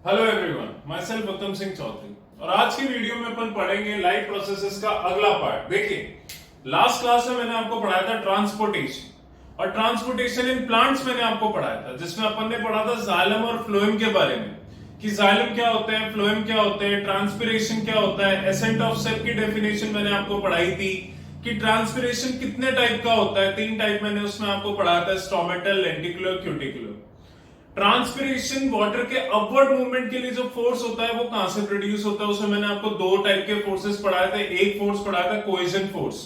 Hello everyone, my self उत्तम सिंह चौधरी। और आज की वीडियो में अपन पढ़ेंगे लाइफ प्रोसेसेस का अगला पार्ट। देखिए, लास्ट क्लास में मैंने आपको पढ़ाया था ट्रांसपोर्टेशन, और ट्रांसपोर्टेशन इन प्लांट्स मैंने आपको पढ़ाया था, जिसमें अपन ने पढ़ा था जाइलम और फ्लोएम के बारे में कि जाइलम क्या होते हैं, फ्लोएम क्या होते हैं, ट्रांसपिरेशन क्या होता है, एसेंट ऑफ सेल की डेफिनेशन मैंने आपको पढ़ाई थी कि ट्रांसपिरेशन कितने टाइप का होता है। 3 टाइप मैंने उसमें आपको पढ़ाया था, stomatal, lenticular, cuticular. Transpiration water के अपवर्ड मूवमेंट के लिए जो फोर्स होता है वो कहां से प्रोड्यूस होता है, उसमें मैंने आपको 2 टाइप के फोर्सेस पढ़ाए थे। एक फोर्स पढ़ाया था कोहेजन फोर्स,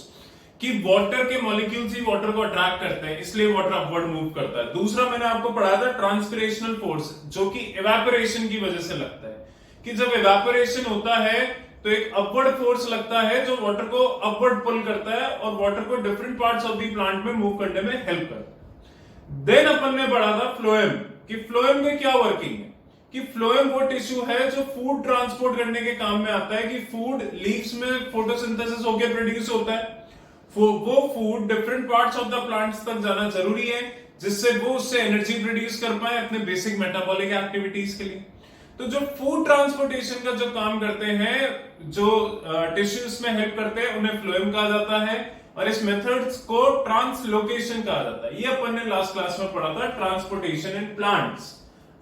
कि वाटर के मॉलिक्यूल्स ही वाटर को अट्रैक्ट करते हैं, इसलिए वाटर अपवर्ड मूव करता है। दूसरा मैंने आपको पढ़ाया था ट्रांसपिरेशनल फोर्स, जो कि इवेपोरेशन की वजह से लगता है, कि जब इवेपोरेशन होता है तो एक अपवर्ड फोर्स लगता है जो वाटर को अपवर्ड पुल करता है और वाटर को different parts of the plant में मूव करने में हेल्प करता है। देन अपन ने पढ़ा था फ्लोएम, कि फ्लोएम में क्या वर्किंग है, कि फ्लोएम वो टिश्यू है जो फूड ट्रांसपोर्ट करने के काम में आता है, कि फूड लीव्स में फोटोसिंथेसिस होकर प्रोड्यूस होता है, वो food different parts of the plants तक जाना जरूरी है, जिससे वो उससे एनर्जी प्रोड्यूस कर पाए अपने बेसिक मेटाबॉलिक एक्टिविटीज के लिए। तो जो फूड ट्रांसपोर्टेशन का जो काम करते हैं, जो टिश्यूज में हेल्प करते हैं, उन्हें फ्लोएम कहा जाता है, और इस मेथड्स को ट्रांसलोकेशन कहा जाता है। ये अपन ने लास्ट क्लास में पढ़ा था, ट्रांसपोर्टेशन इन प्लांट्स।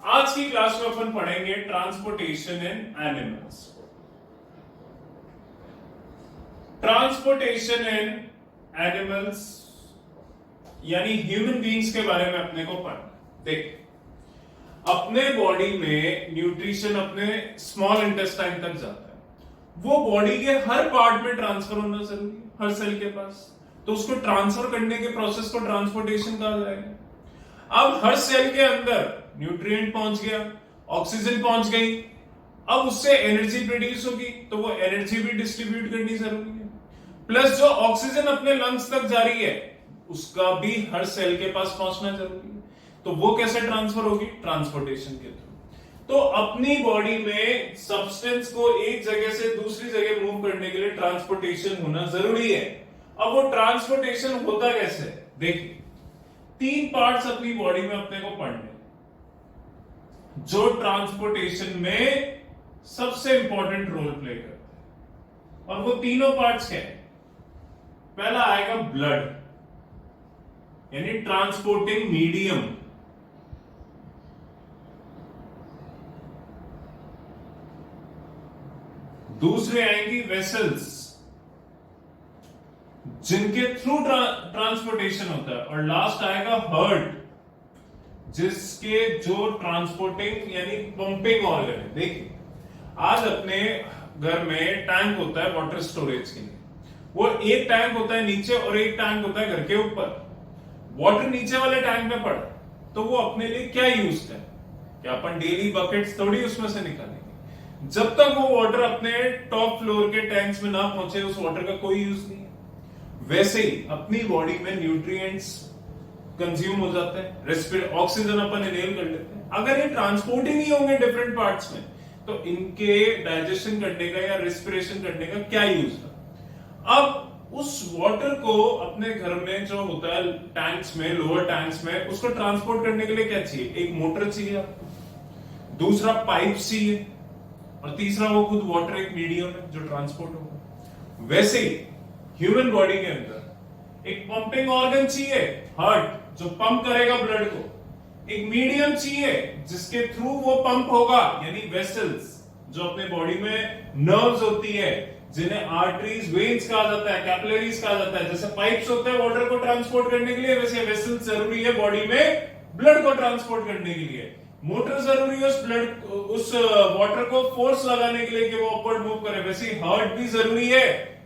आज की क्लास में अपन पढ़ेंगे ट्रांसपोर्टेशन इन एनिमल्स। ट्रांसपोर्टेशन इन एनिमल्स यानी ह्यूमन बीइंग्स के बारे में अपने को पढ़ना। देख, अपने बॉडी में न्यूट्रिशन अपने स्मॉल इंटेस्टाइन तक जाता है, वो बॉडी के हर पार्ट में ट्रांसफर होना जरूरी है, हर सेल के पास। तो उसको ट्रांसफर करने के प्रोसेस को ट्रांसपोर्टेशन कहा जाएगा। अब हर सेल के अंदर न्यूट्रिएंट पहुंच गया, ऑक्सीजन पहुंच गई, अब उससे एनर्जी प्रोड्यूस होगी, तो वो एनर्जी भी डिस्ट्रीब्यूट करनी जरूरी है। प्लस जो ऑक्सीजन अपने लंग्स तक जा रही है, उसका भी हर सेल के पास पहुंचना जरूरी है। तो वो कैसे ट्रांसफर होगी? ट्रांसपोर्टेशन के थ्रू। तो अपनी बॉडी में सब्सटेंस को एक जगह से दूसरी जगह मूव करने के लिए ट्रांसपोर्टेशन होना जरूरी है। अब वो ट्रांसपोर्टेशन होता कैसे? देखिए, 3 पार्ट्स अपनी बॉडी में अपने को पढ़ने, जो ट्रांसपोर्टेशन में सबसे इंपॉर्टेंट रोल प्ले करते हैं, और वो तीनों पार्ट्स क्या है? पहला आएगा ब्लड, यानी ट्रांसपोर्टिंग मीडियम। दूसरे आएंगी वेसल्स, जिनके थ्रू ट्रांसपोर्टेशन होता है, और लास्ट आएगा हार्ट, जिसके जो ट्रांसपोर्टिंग यानी पंपिंग ऑर्गन है। देखिए, आज अपने घर में टैंक होता है वाटर स्टोरेज के लिए, वो एक टैंक होता है नीचे और एक टैंक होता है घर के ऊपर। वाटर नीचे वाले टैंक में पड़ा तो वो अपने लिए क्या यूज करे? क्या अपन डेली बकेट्स थोड़ी उसमें से निकालेंगे? जब तक वो वाटर अपने टॉप फ्लोर के टैंक्स में ना पहुंचे, उस वाटर का कोई यूज नहीं है। वैसे ही अपनी बॉडी में न्यूट्रिएंट्स कंज्यूम हो जाते हैं, ऑक्सीजन अपन इनहेल कर लेते हैं। अगर ये ट्रांसपोर्ट ही नहीं होंगे डिफरेंट पार्ट्स में, तो इनके डाइजेशन करने का या रेस्पिरेशन करने का क्या यूज है? अब उस वाटर को अपने घर में जो होता है टैंक्स में, लोअर टैंक्स में, उसको ट्रांसपोर्ट करने के लिए क्या चाहिए? एक मोटर चाहिए आपको, दूसरा पाइप चाहिए, और तीसरा वो खुद वाटर एक मीडियम है जो ट्रांसपोर्ट होगा। वैसे ही ह्यूमन बॉडी के अंदर एक पंपिंग ऑर्गन चाहिए, हार्ट, जो पंप करेगा ब्लड को। एक मीडियम चाहिए जिसके थ्रू वो पंप होगा, यानी वेसल्स, जो अपने बॉडी में नर्व्स होती है, जिन्हें आर्टरीज, वेन्स कहा जाता है, कैपिलरीज कहा जाता है। जैसे पाइप्स होते हैं वाटर को ट्रांसपोर्ट करने के लिए, वैसे वेसल्स जरूरी है बॉडी में ब्लड को ट्रांसपोर्ट करने के लिए। मोटर जरूरी है उस वाटर को फोर्स लगाने के लिए कि वो अपवर्ड मूव करे। वैसे हार्ट भी जरूरी है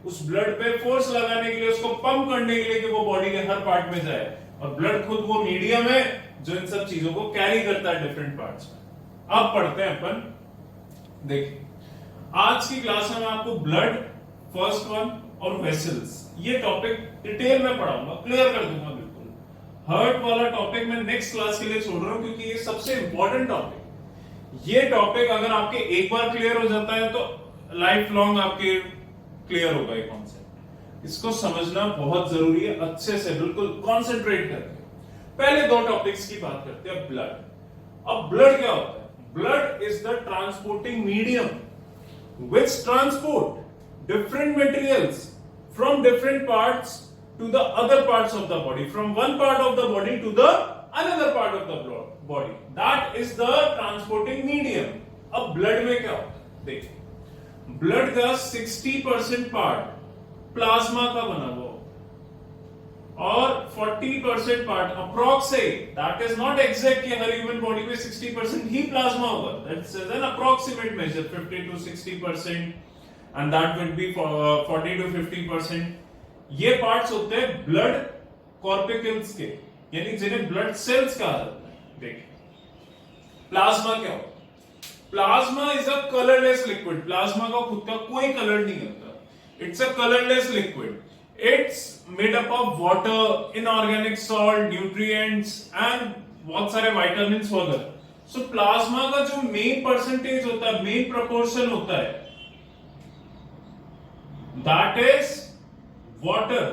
उस ब्लड पे फोर्स लगाने के लिए, उसको पंप करने के लिए कि वो बॉडी के हर पार्ट में जाए। और ब्लड खुद वो मीडियम है जो इन सब चीजों को कैरी करता है डिफरेंट पार्ट्स में। अब पढ़ते हैं अपन। देखिए, आज की क्लास में मैं आपको ब्लड, फर्स्ट वन, और वेसल्स, ये टॉपिक डिटेल में पढ़ाऊंगा, क्लियर कर दूंगा बिल्कुल। हार्ट वाला टॉपिक मैं नेक्स्ट क्लास के लिए छोड़ रहा हूं, क्योंकि ये सबसे इंपॉर्टेंट टॉपिक। ये टॉपिक अगर आपके एक बार क्लियर हो जाता है तो लाइफ लॉन्ग आपके क्लियर होगा ये कॉन्सेप्ट। इसको समझना बहुत जरूरी है, अच्छे से बिल्कुल कॉन्सेंट्रेट करके। पहले 2 टॉपिक्स की बात करते हैं। ब्लड। अब ब्लड क्या होता है? blood is the transporting medium which transport different materials from different parts to the other parts of the body, from one part of the body to the another part of the body. That is the transporting medium. अब blood में क्या होता है? देखिए, blood का 60% part plasma का बना हुआ और 40% पार्ट अप्रॉक्स है, दैट इज नॉट एग्जैक्ट कि हर ह्यूमन बॉडी में 60% ही प्लाज्मा होगा, that's an approximate measure 50 to 60% and that will be 40 to 50%. ये पार्ट्स होते हैं ब्लड कॉर्पिकल्स के, यानी जिन्हें ब्लड सेल्स कहा जाता है. देखिए प्लाज्मा क्या होता है? Plasma is a colourless liquid. Plasma का खुद का कोई कलर नहीं होता. It's a colourless liquid. It's made up of water, inorganic salt, nutrients and बहुत सारे vitamins वगैरह. So plasma का जो main percentage होता है, main proportion होता है, that is water.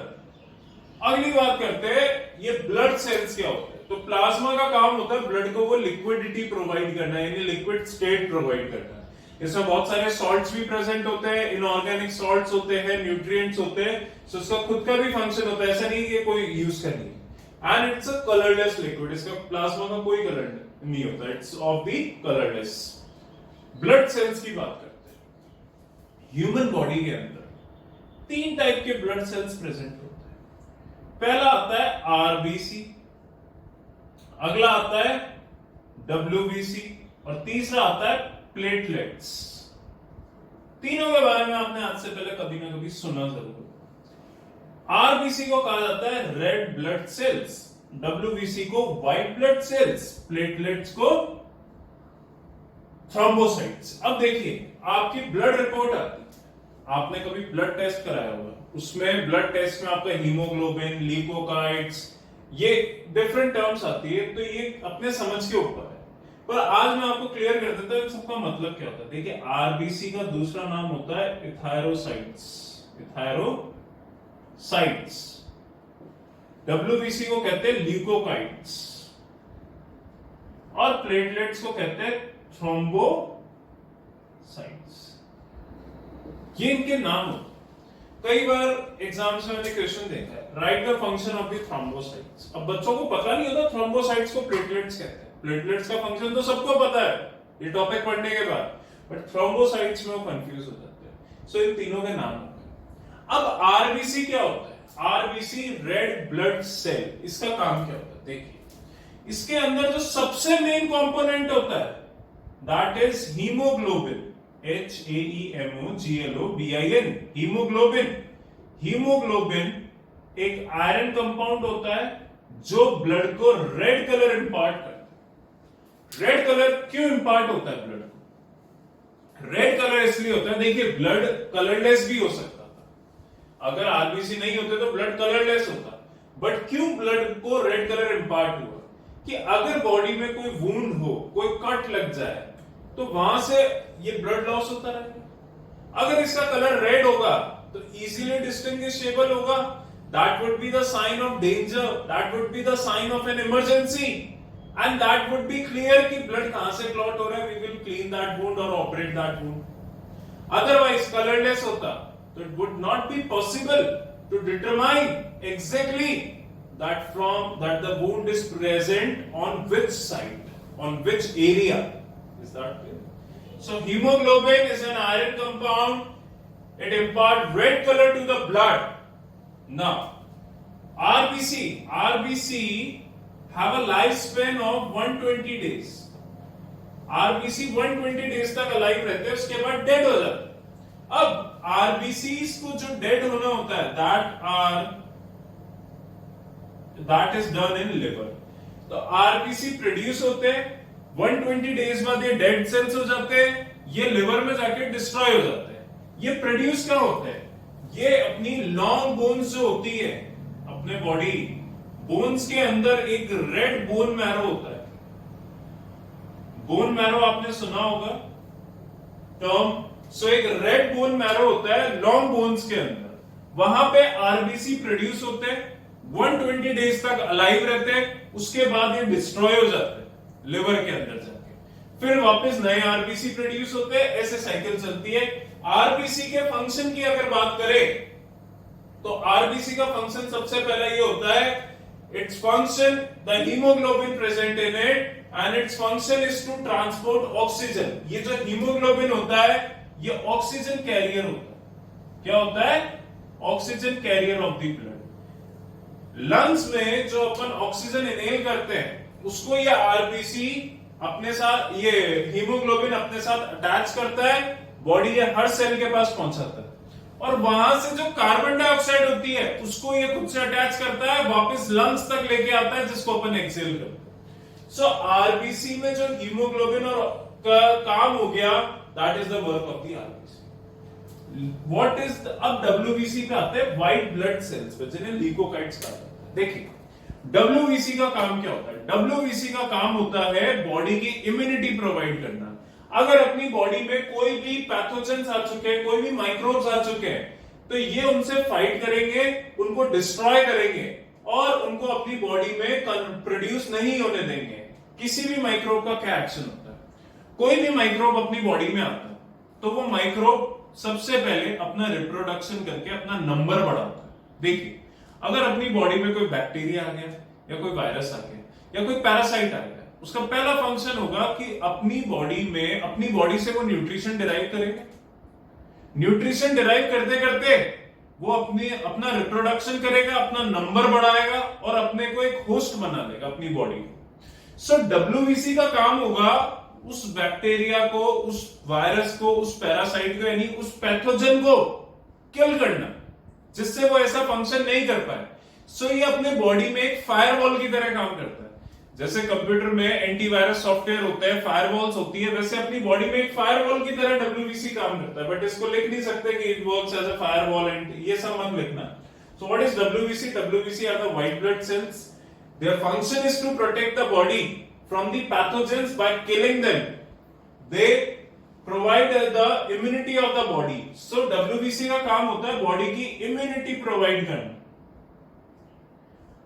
अगली बात करते हैं ये blood cells क्या होते हैं. तो प्लाज्मा का काम होता है ब्लड को वो लिक्विडिटी प्रोवाइड करना, यानी लिक्विड स्टेट प्रोवाइड करना. इसमें बहुत सारे सॉल्ट्स भी प्रेजेंट होते हैं, इनऑर्गेनिक सॉल्ट्स होते हैं, न्यूट्रिएंट्स होते हैं. सो इसका खुद का भी फंक्शन होता है, ऐसा नहीं कि कोई यूज करनी है. And it's a colourless liquid. इसका प्लाज्मा का कोई कलर नहीं होता. It's of the colourless. Blood cells की बात करते हैं. ह्यूमन बॉडी के अंदर 3 टाइप के ब्लड सेल्स प्रेजेंट होते हैं. पहला आता है आरबीसी, अगला आता है डब्ल्यूबीसी और तीसरा आता है प्लेटलेट्स. तीनों के बारे में आपने आज से पहले कभी ना कभी सुना जरूर. आरबीसी को कहा जाता है रेड ब्लड सेल्स, डब्ल्यूबीसी को व्हाइट ब्लड सेल्स, प्लेटलेट्स को थ्रोम्बोसाइट्स. अब देखिए आपकी ब्लड रिपोर्ट आती है, आपने कभी ब्लड टेस्ट कराया होगा, उसमें ब्लड टेस्ट में आपका हीमोग्लोबिन, ल्यूकोकाइट्स, ये डिफरेंट टर्म्स आती है, तो ये अपने समझ के ऊपर है. पर आज मैं आपको क्लियर कर देता हूं सबका मतलब क्या होता है. देखिए आरबीसी का दूसरा नाम होता है इथायरोसाइट्स. इथायरोसाइट्स. डब्ल्यूबीसी को कहते हैं ल्यूकोकाइट्स और प्लेटलेट्स को कहते हैं थ्रोम्बोसाइट्स. ये इनके नाम होते हैं. कई बार एग्जाम्स में मैंने क्वेश्चन देखा है, right the function of the thrombocytes. अब बच्चों को पता नहीं होता थ्रोम्बोसाइट्स को प्लेटलेट्स कहते हैं. प्लेटलेट्स का फंक्शन तो सबको पता है ये टॉपिक पढ़ने के बाद, बट थ्रोम्बोसाइट्स में वो कंफ्यूज हो जाते हैं. सो इन तीनों के नाम होते हैं. अब आरबीसी क्या होता है? RBC red blood cell. इसका काम क्या होता है? देखिए इसके अंदर जो सबसे मेन कंपोनेंट होता है that is haemoglobin. HAEMOGLOBIN. Haemoglobin. Haemoglobin एक आयरन कंपाउंड होता है जो ब्लड को रेड कलर इंपार्ट करता है. रेड कलर क्यों इंपार्ट होता है ब्लड को? रेड कलर इसलिए होता है, देखिए ब्लड कलरलेस भी हो सकता था, अगर आरबीसी नहीं होते तो ब्लड कलरलेस होता. बट क्यों ब्लड को रेड कलर इंपार्ट हुआ? कि अगर बॉडी में कोई वुंड हो, कोई कट लग जाए, तो वहां से ये ब्लड लॉस होता रहेगा. अगर इसका कलर रेड होगा तो इजीली डिस्टिंग्विशेबल होगा. That would be the sign of danger, that would be the sign of an emergency, and that would be clear कि ब्लड कहां से क्लॉट हो रहा है. We will clean that wound और operate that wound. Otherwise colourless होता तो it would not be possible to determine exactly that the wound is present on which side, on which area. Is that clear? So hemoglobin is an iron compound. It imparts red color to the blood. Now RBC have a lifespan of 120 days. RBC 120 days तक alive रहते हैं, उसके बाद dead हो जाते हैं. अब RBCs को जो डेड होना होता है that is done in liver. तो आरबीसी प्रोड्यूस होते हैं, 120 डेज बाद ये डेड सेल्स हो जाते हैं, ये लिवर में जाके डिस्ट्रॉय हो जाते हैं. ये प्रोड्यूस क्या होते हैं? ये अपनी लॉन्ग बोन्स जो होती है अपने बॉडी बोन्स के अंदर एक रेड बोन मैरो होता है. बोन मैरो आपने सुना होगा टर्म. सो एक रेड बोन मैरो होता है लॉन्ग बोन्स के अंदर, वहां पे आरबीसी प्रोड्यूस होते हैं, 120 डेज तक अलाइव रहते हैं, उसके बाद ये डिस्ट्रॉय हो जाते हैं लिवर के अंदर जाके. फिर वापस नए आरबीसी प्रोड्यूस होते हैं, ऐसे साइकिल चलती है। आरबीसी के फंक्शन की अगर बात करें तो आरबीसी का फंक्शन सबसे पहला ये होता है, its function the haemoglobin present in it and its function is to transport oxygen. ये जो हीमोग्लोबिन होता है ये ऑक्सीजन कैरियर होता है। क्या होता है? Oxygen carrier of the blood. Lungs में जो अपन ऑक्सीजन इनहेल करते हैं उसको ये आरबीसी अपने साथ, ये हीमोग्लोबिन अपने साथ अटैच करता है, बॉडी ये हर सेल के पास पहुंचाता है, और वहां से जो कार्बन डाइऑक्साइड होती है उसको ये खुद से अटैच करता है, वापस लंग्स तक लेके आता है, जिसको अपन एक्सहेल करते हैं। सो आरबीसी में जो हीमोग्लोबिन और का काम हो गया, that is the work of the RBC. What is अब डब्ल्यूबीसी पे आते हैं, व्हाइट ब्लड सेल्स पे, जिन्हें ल्यूकोसाइट्स कहा जाता है। देखिए डब्ल्यूबीसी का काम क्या होता है? डब्ल्यूबीसी का काम होता है बॉडी की इम्यूनिटी प्रोवाइड करना। अगर अपनी बॉडी में कोई भी पैथोजेंस आ चुके हैं, कोई भी माइक्रोब्स आ चुके हैं, तो ये उनसे फाइट करेंगे, उनको डिस्ट्रॉय करेंगे और उनको अपनी बॉडी में प्रोड्यूस नहीं होने देंगे। किसी भी माइक्रोब का क्या एक्शन होता है? कोई भी माइक्रोब अपनी बॉडी में आता है तो वो माइक्रोब सबसे पहले अपना रिप्रोडक्शन करके अपना नंबर बढ़ाता है। देखिए अगर अपनी बॉडी में कोई बैक्टीरिया आ गया या कोई वायरस आ गया या कोई पैरासाइट आ गया, उसका पहला फंक्शन होगा कि अपनी बॉडी से वो न्यूट्रिशन डिराइव करेगा। न्यूट्रिशन डिराइव करते करते वो अपना रिप्रोडक्शन करेगा, अपना नंबर बढ़ाएगा और अपने को एक होस्ट बना लेगा अपनी बॉडी को। सो डब्ल्यूबीसी का काम होगा उस बैक्टीरिया को, उस वायरस को, उस पैरासाइट को, यानी उस पैथोजन को किल करना, जिससे वो ऐसा फंक्शन नहीं कर पाए। सो ये अपने बॉडी में एक फायरवॉल की तरह काम करता है। जैसे कंप्यूटर में एंटीवायरस सॉफ्टवेयर होते हैं, फायरवॉल्स होती है, वैसे अपनी बॉडी में एक फायरवॉल की तरह डब्ल्यूबीसी काम करता है। बट इसको लिख नहीं सकते कि it works as a firewall and ये सब मत लिखना। So what is WBC? WBC are the white blood cells. Their function is to protect the body from the pathogens by killing them. They provide the immunity of the body. सो WBC का काम होता है body की immunity provide करना।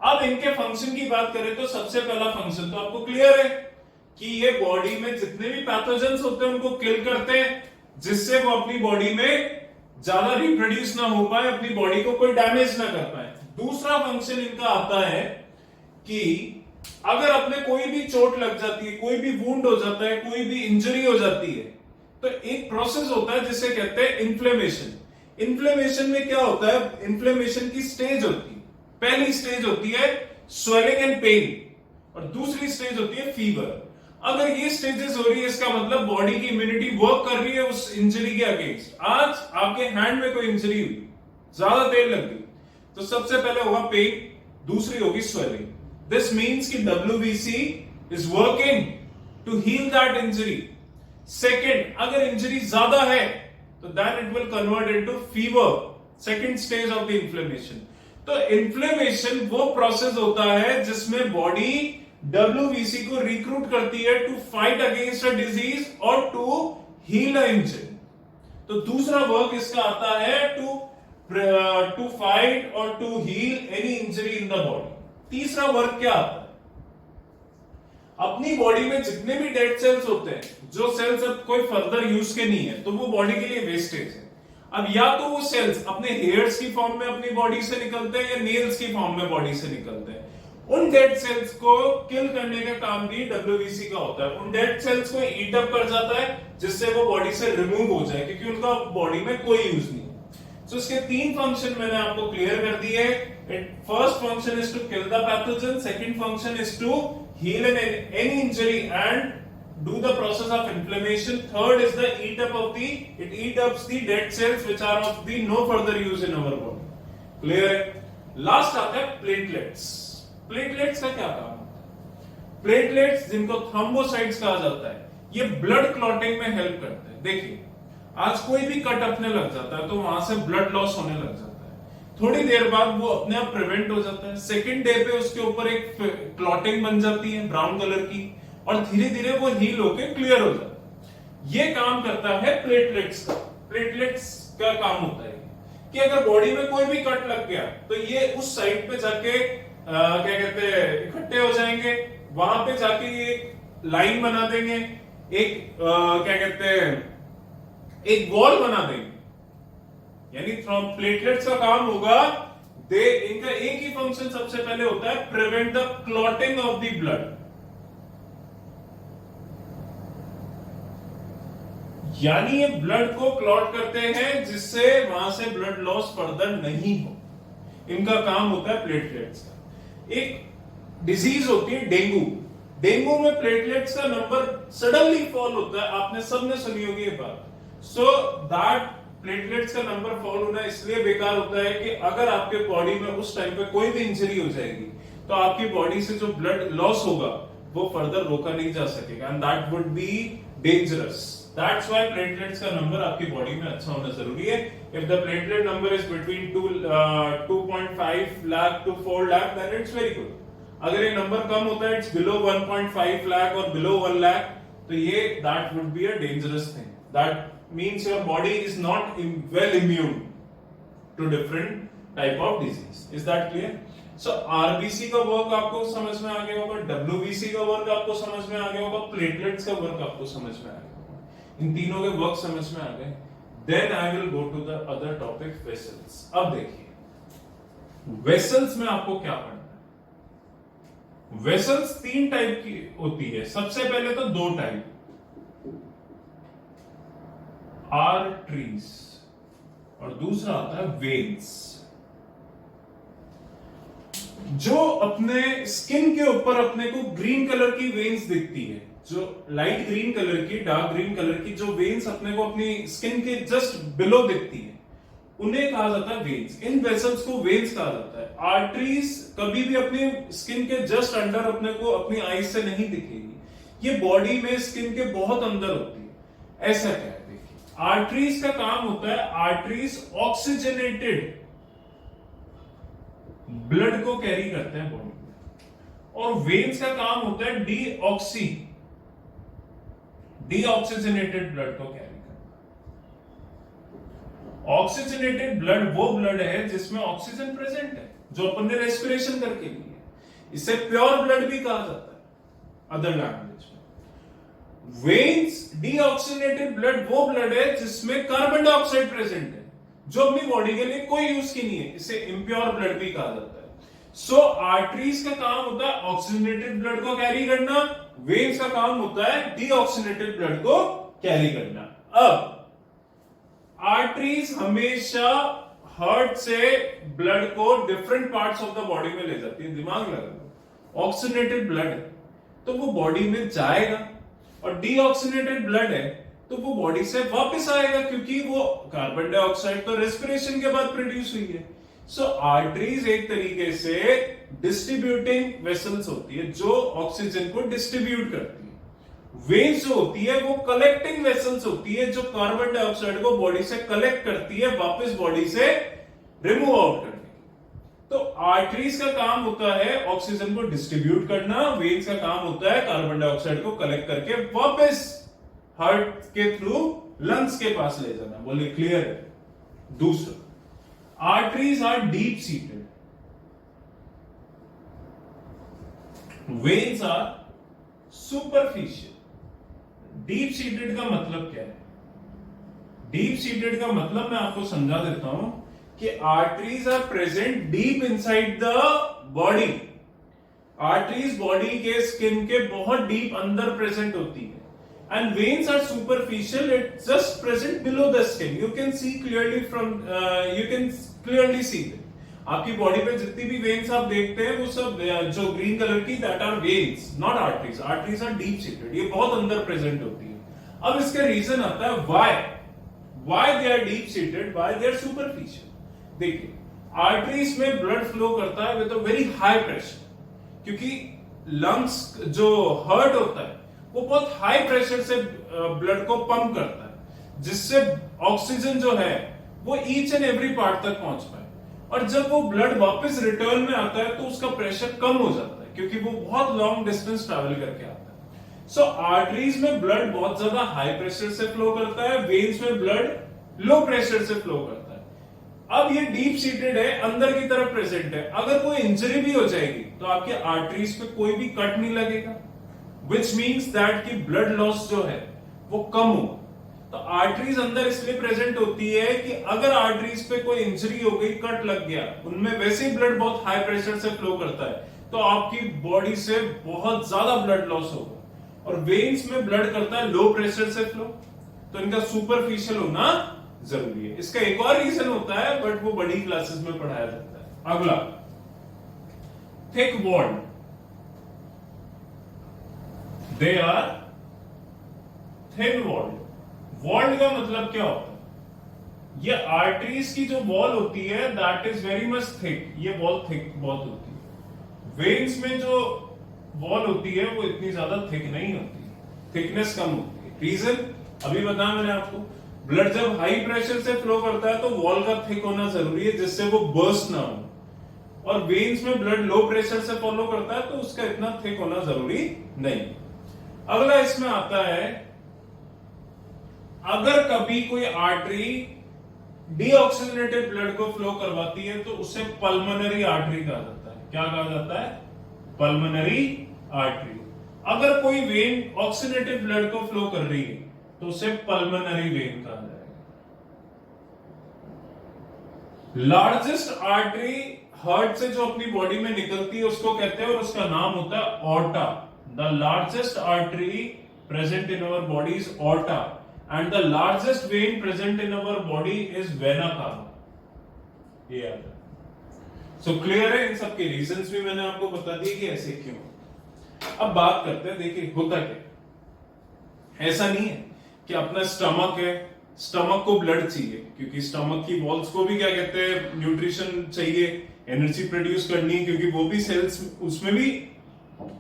अब इनके function की बात करें तो सबसे पहला फंक्शन तो आपको क्लियर है कि ये बॉडी में जितने भी पैथोजेंस होते हैं उनको किल करते हैं, जिससे वो अपनी बॉडी में ज्यादा रिप्रोड्यूस ना हो पाए, अपनी बॉडी को कोई डैमेज ना कर पाए। दूसरा फंक्शन इनका आता है कि अगर अपने कोई भी चोट लग जाती है, कोई भी वुंड हो जाता है, कोई भी इंजरी हो जाती है, तो एक प्रोसेस होता है जिसे कहते हैं इन्फ्लेमेशन। इन्फ्लेमेशन में क्या होता है? इन्फ्लेमेशन की स्टेज होती है। पहली स्टेज होती है स्वेलिंग एंड पेन और दूसरी स्टेज होती है फीवर। अगर ये स्टेजेस हो रही है इसका मतलब बॉडी की इम्यूनिटी वर्क कर रही है उस इंजरी के अगेंस्ट। आज आपके हैंड में कोई इंजरी हुई, ज्यादा देर लग गई, तो सबसे पहले होगा पेन, दूसरी होगी स्वेलिंग। दिस मीन्स कि WBC is working to heal that injury. Second, अगर इंजरी ज्यादा है तो then it will convert into fever, second stage of the inflammation. तो इन्फ्लेमेशन वो प्रोसेस होता है जिसमें बॉडी डब्ल्यूबीसी को रिक्रूट करती है to fight against a disease और टू हील अ इंजरी। तो दूसरा वर्क इसका आता है टू फाइट और to heal any injury in the body. तीसरा वर्क क्या आता है? अपनी बॉडी में जितने भी डेड सेल्स होते हैं, जो सेल्स अब कोई फर्दर यूज के नहीं है, तो वो बॉडी के लिए वेस्टेज है। अब या तो वो सेल्स अपने हेयर्स की फॉर्म में अपनी बॉडी से निकलते हैं या नेल्स की फॉर्म में बॉडी से निकलते हैं। उन डेड सेल्स को किल करने का काम भी डब्ल्यूबीसी का होता है। उन डेड सेल्स को ईट अप कर जाता है जिससे वो बॉडी से रिमूव हो जाए, क्योंकि उनका बॉडी में कोई यूज नहीं। सो इसके तीन फंक्शन मैंने आपको क्लियर कर दिए। First function is to kill the pathogen, second function is to heal any injury and do the process of inflammation. Third is the it eat up the dead cells which are of the no further use in our body. Clear है? Last आता है platelets. Platelets का क्या काम होता है? Platelets जिनको thrombocytes कहा जाता है, ये ब्लड क्लॉटिंग में हेल्प करते हैं। देखिए आज कोई भी कट अपने लग जाता है तो वहां से ब्लड लॉस होने लग जाता है, थोड़ी देर बाद वो अपने आप प्रिवेंट हो जाता है। सेकंड डे पे उसके ऊपर एक क्लॉटिंग बन जाती है ब्राउन कलर की और धीरे धीरे वो हील होके क्लियर हो जाता है। ये काम करता है प्लेटलेट्स का। प्लेटलेट्स का काम होता है कि अगर बॉडी में कोई भी कट लग गया तो ये उस साइड पे जाके क्या कहते हैं इकट्ठे हो जाएंगे, वहां पे जाके ये लाइन बना देंगे, क्या कहते हैं, एक वॉल बना देंगे। यानी प्लेटलेट्स का काम होगा, इनका एक ही फंक्शन सबसे पहले होता है, prevent the clotting of the blood. यानी ये ब्लड को क्लॉट करते हैं जिससे वहां से ब्लड लॉस फर्दर नहीं हो। इनका काम होता है प्लेटलेट्स का। एक डिजीज होती है डेंगू। डेंगू में प्लेटलेट्स का नंबर सडनली फॉल होता है, आपने सबने सुनी होगी ये बात। सो दैट प्लेटलेट्स का नंबर फॉल होना इसलिए बेकार होता है कि अगर आपके बॉडी में उस टाइम पे कोई भी इंजरी हो जाएगी तो आपकी बॉडी से जो ब्लड लॉस होगा वो फर्दर रोका नहीं जा सकेगा, and that would be dangerous. That's why platelets का नंबर आपकी बॉडी में अच्छा होना जरूरी है। If the platelet number is between 2.5 lakh to 4 lakh, then it's very good. अगर ये नंबर कम होता है, it's below 1.5 lakh और below 1 lakh, तो ये that would be a dangerous thing. That means your body is not well immune to different type of disease. Is that clear? So RBC का work आपको समझ में आ गया होगा, WBC का वर्क आपको समझ में आ गया होगा, प्लेटलेट्स का वर्क आपको समझ में आ गया। इन तीनों के वर्क समझ में आ गए। Then I will go to the other topic, vessels. अब देखिए वेसल्स में आपको क्या पढ़ना है। वेसल्स 3 टाइप की होती है। सबसे पहले तो 2 टाइप, आर्टरीज और दूसरा आता है वेन्स। जो अपने स्किन के ऊपर अपने को ग्रीन कलर की वेन्स दिखती है, जो लाइट ग्रीन कलर की, डार्क ग्रीन कलर की जो वेन्स अपने को अपनी स्किन के जस्ट बिलो दिखती है, उन्हें कहा जाता है वेन्स। इन वेसल्स को वेन्स कहा जाता है। आर्टरीज कभी भी अपनी स्किन के जस्ट अंडर अपने को अपनी आईज से नहीं दिखेगी, ये बॉडी में स्किन के बहुत अंदर होती है। ऐसा क्या है, देखिए आर्टरीज का काम होता है, आर्टरीज ऑक्सीजनेटेड ब्लड को कैरी करते हैं बॉडी में, और वेन्स का काम होता है डीऑक्सीजनेटेड ब्लड को कैरी करना। ऑक्सीजनेटेड ब्लड वो ब्लड है जिसमें ऑक्सीजन प्रेजेंट है, जो अपन ने रेस्पिरेशन करके ली है। इसे प्योर ब्लड भी कहा जाता है अदर लैंग्वेज में। वेन्स डीऑक्सीजनेटेड ब्लड वो ब्लड है जिसमें कार्बन डाइऑक्साइड प्रेजेंट है, जो अपनी बॉडी के लिए कोई यूज की नहीं है। इसे इम्प्योर ब्लड भी कहा जाता है। सो आर्टरीज का काम होता है ऑक्सीजनेटेड ब्लड को कैरी करना, वेन्स का काम होता है डीऑक्सीजनेटेड ब्लड को कैरी करना। अब आर्टरीज हमेशा हार्ट से ब्लड को different parts of the body में ले जाती है। दिमाग लगा, ऑक्सीजनेटेड ब्लड है तो वो बॉडी में जाएगा, और डीऑक्सीजनेटेड ब्लड है तो वो बॉडी से वापस आएगा, क्योंकि वो कार्बन डाइऑक्साइड तो रेस्पिरेशन के बाद प्रोड्यूस हुई है। सो आर्टरीज एक तरीके से डिस्ट्रीब्यूटिंग वेसल्स होती है जो ऑक्सीजन को डिस्ट्रीब्यूट करती है। वेन्स जो होती है वो कलेक्टिंग वेसल्स होती है, जो कार्बन डाइऑक्साइड को बॉडी से कलेक्ट करती है, वापस बॉडी से रिमूव आउट करने की। तो आर्टरीज का काम होता है ऑक्सीजन को डिस्ट्रीब्यूट करना, वेन्स का काम होता है कार्बन डाइऑक्साइड को कलेक्ट करके वापस हार्ट के थ्रू लंग्स के पास ले जाना। बोलिए क्लियर है? दूसरा, arteries are deep seated, veins are superficial. Deep seated का मतलब क्या है? डीप सीटेड का मतलब मैं आपको समझा देता हूं कि arteries are present deep inside the body. Arteries body के स्किन के बहुत डीप अंदर प्रेजेंट होती है, and veins are superficial, it's just present below the skin. You can see clearly from you can clearly see them. आपकी body पे जितनी भी वेन्स आप देखते हैं वो सब जो ग्रीन कलर की, that are veins, not arteries. Arteries are deep seated, ये बहुत अंदर प्रेजेंट होती है। अब इसका रीजन आता है why they are deep seated, why they are superficial. देखिए आर्टरीज में ब्लड फ्लो करता है with a very high pressure, क्योंकि लंग्स जो हार्ट होता है वो बहुत हाई प्रेशर से ब्लड को पंप करता है, जिससे ऑक्सीजन जो है वो ईच एंड एवरी पार्ट तक पहुंच पाए। और जब वो ब्लड वापस रिटर्न में आता है तो उसका प्रेशर कम हो जाता है, क्योंकि वो बहुत लॉन्ग डिस्टेंस ट्रैवल करके आता है। सो आर्टरीज में ब्लड बहुत ज्यादा हाई प्रेशर से फ्लो करता है, वेन्स में ब्लड लो प्रेशर से फ्लो करता है। अब ये डीप सीटेड है, अंदर की तरफ प्रेजेंट है। अगर कोई इंजरी भी हो जाएगी तो आपके आर्टरीज पे कोई भी कट नहीं लगेगा, विच मीन्स दैट कि ब्लड लॉस जो है वो कम हो। तो आर्टरीज अंदर इसलिए प्रेजेंट होती है कि अगर आर्टरीज पे कोई इंजरी हो गई, कट लग गया, उनमें वैसे ही ब्लड बहुत हाई प्रेशर से फ्लो करता है, तो आपकी बॉडी से बहुत ज्यादा ब्लड लॉस होगा। और वेन्स में ब्लड करता है लो प्रेशर से फ्लो, तो इनका सुपरफिशियल होना जरूरी है। इसका एक और रीजन होता है, बट वो बड़ी क्लासेस में पढ़ाया जाता है। अगला, thick walled, they are thin walled. Walled का मतलब क्या होता है? ये आर्टरीज की जो वॉल होती है that is very much thick, ये वॉल थिक बहुत होती है। वेन्स में जो वॉल होती है वो इतनी ज्यादा थिक नहीं होती, थिकनेस कम होती है। रीजन अभी बताया मैंने आपको, ब्लड जब हाई प्रेशर से फ्लो करता है तो वॉल का थिक होना जरूरी है जिससे वो बर्स्ट ना हो, और वेन्स में ब्लड लो प्रेशर से फॉलो करता है तो उसका इतना थिक होना जरूरी नहीं। अगला इसमें आता है, अगर कभी कोई आर्टरी डीऑक्सीजनेटेड ब्लड को फ्लो करवाती है तो उसे पल्मोनरी आर्टरी कहा जाता है। क्या कहा जाता है? Pulmonary artery. अगर कोई वेन ऑक्सीजनेटेड ब्लड को फ्लो कर रही है तो उसे पल्मोनरी वेन कहा जाएगा। लार्जेस्ट आर्टरी हार्ट से जो अपनी बॉडी में निकलती है उसको कहते हैं, और उसका नाम होता है aorta. The largest artery present in our body is aorta, and the largest vein present in our body is vena cava। ये आता है। So clear है? इन सब के रीजंस भी मैंने आपको बता दिए कि ऐसे क्यों। अब बात करते हैं, देखिए होता क्या, ऐसा नहीं है कि अपना स्टमक है, स्टमक को ब्लड चाहिए, क्योंकि स्टमक की वॉल्स को भी क्या कहते हैं, न्यूट्रिशन चाहिए, एनर्जी प्रोड्यूस करनी है, क्योंकि वो भी सेल्स, उसमें भी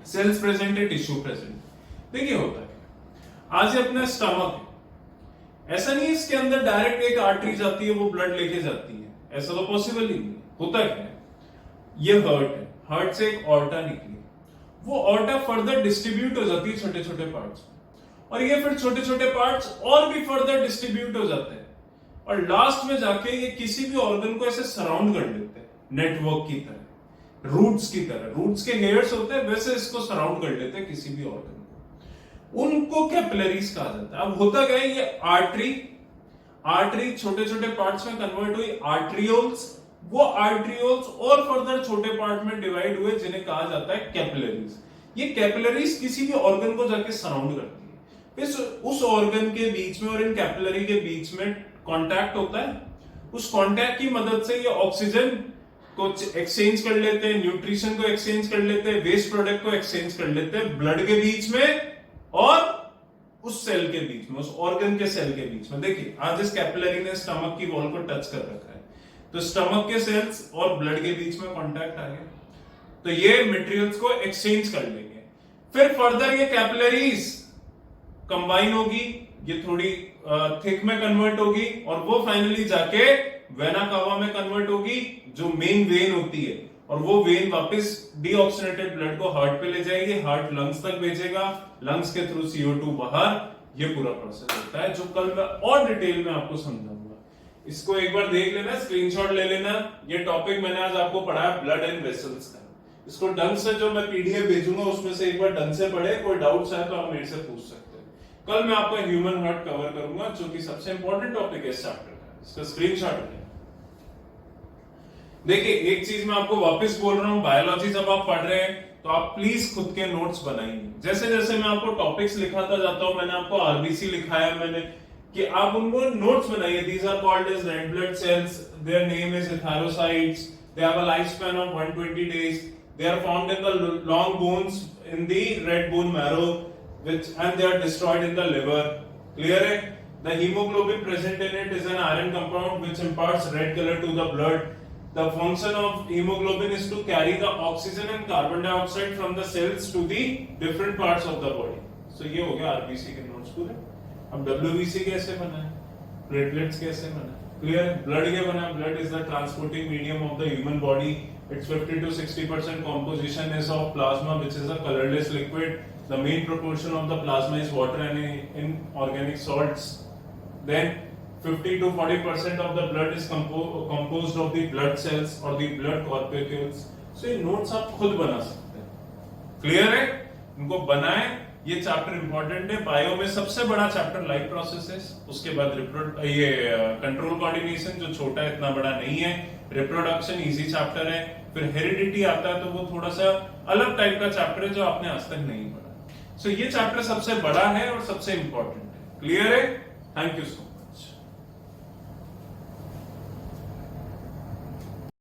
सेल्स प्रेजेंट है, टिश्यू प्रेजेंट। देखिए होता है, आज ये अपना स्टमक है, ऐसा नहीं इसके अंदर डायरेक्ट एक आर्टरी जाती है वो ब्लड लेके जाती है, ऐसा तो पॉसिबल ही नहीं। होता क्या है, ये हार्ट है, हार्ट से एक ऑर्टा निकली, वो ऑर्टा फर्दर डिस्ट्रीब्यूट हो जाती है छोटे छोटे पार्ट्स, और ये फिर छोटे छोटे पार्ट्स और भी फर्दर डिस्ट्रीब्यूट हो जाते हैं, और लास्ट में जाके ये किसी भी ऑर्गन को ऐसे सराउंड कर लेते हैं, नेटवर्क की तरह, रूट्स की तरह। रूट्स के हेयर्स होते हैं वैसे इसको सराउंड कर लेते हैं किसी भी ऑर्गन, उनको कैपिलरीज कहा जाता है। अब होता क्या है, ये आर्टरी छोटे छोटे पार्ट्स में कन्वर्ट हुई आर्ट्रियोल्स, वो आर्ट्रियोल्स और फर्दर छोटे पार्ट में डिवाइड हुए जिन्हें कहा जाता है कैपिलरीज। ये कैपिलरीज किसी भी ऑर्गन को जाके सराउंड करती है, फिर उस ऑर्गन के बीच में और इन कैपिलरी के बीच में कांटेक्ट होता है, उस कांटेक्ट की मदद से ये ऑक्सीजन को एक्सचेंज कर लेते हैं, न्यूट्रिशन को एक्सचेंज कर लेते हैं, वेस्ट प्रोडक्ट को एक्सचेंज कर लेते हैं ब्लड के बीच में और उस सेल के बीच में, उस ऑर्गन के सेल के बीच में। देखिए आज इस कैपिलरी ने स्टमक की वॉल को टच कर रखा है, तो स्टमक के सेल्स और ब्लड के बीच में कांटेक्ट आ गया, तो ये मटेरियल्स को एक्सचेंज कर लेंगे, फिर फर्दर ये कैपिलरीज कंबाइन होगी, ये थोड़ी थिक में कन्वर्ट होगी, और वो फाइनली जाके वेना कावा में कन्वर्ट होगी, जो मेन वेन होती है, और वो वेन वापस डीऑक्सीजनेटेड ब्लड को हार्ट पे ले जाएगी, हार्ट लंग्स तक भेजेगा, लंग्स के थ्रू CO2 बाहर, ये पूरा प्रोसेस होता है, जो कल मैं और डिटेल में आपको समझाऊंगा। इसको एक बार देख लेना, स्क्रीनशॉट ले लेना। ये टॉपिक मैंने आज आपको पढ़ाया ब्लड एंड वेसल्स का, इसको ढंग से, जो मैं PDF भेजूंगा उसमें से एक बार ढंग से पढ़े, कोई डाउट्स है तो आप मेरे से पूछ सकते हैं। कल मैं आपका ह्यूमन हार्ट कवर करूंगा, जो कि सबसे इंपॉर्टेंट टॉपिक है इस चैप्टर का, इसका स्क्रीनशॉट लें। देखिए एक चीज मैं आपको वापस बोल रहा हूं, बायोलॉजी जब आप पढ़ रहे हैं तो आप प्लीज खुद के नोट्स बनाइए। जैसे जैसे मैं आपको टॉपिक्स लिखाता जाता हूं, मैंने आपको RBC लिखाया मैंने, कि आप उनको नोट्स बनाइए। These are called as red blood cells, their name is erythrocytes, they have a life span of 120 days, they are found in the long bones in the red bone marrow, which and they are destroyed in the liver. Clear है? The hemoglobin present in it is an iron compound which imparts red color to the blood. The function of hemoglobin is to carry the oxygen and carbon dioxide from the cells to the different parts of the body. So ये हो गया RBC के notes पूरे। अब WBC कैसे बना है, platelets कैसे बना है, क्लियर? ब्लड क्या बना? Blood is the transporting medium of the human body. Its 50 to 60% composition is of plasma, which is a colorless liquid. The main proportion of the plasma is water and inorganic salts. Then 50 to 40% of the blood is composed of the blood cells or the blood corpuscles. So ये notes आप खुद बना सकते हैं, clear है? इनको बनाएं ये चैप्टर इंपॉर्टेंट है। बायो में सबसे बड़ा चैप्टर लाइफ प्रोसेसेस, उसके बाद ये कंट्रोल कोऑर्डिनेशन जो छोटा है, इतना बड़ा नहीं है। रिप्रोडक्शन इजी चैप्टर है। फिर हेरिडिटी आता है तो वो थोड़ा सा अलग टाइप का चैप्टर है जो आपने आज तक नहीं पढ़ा। सो ये चैप्टर सबसे बड़ा है और सबसे इंपॉर्टेंट है। क्लियर है? Thank you so much.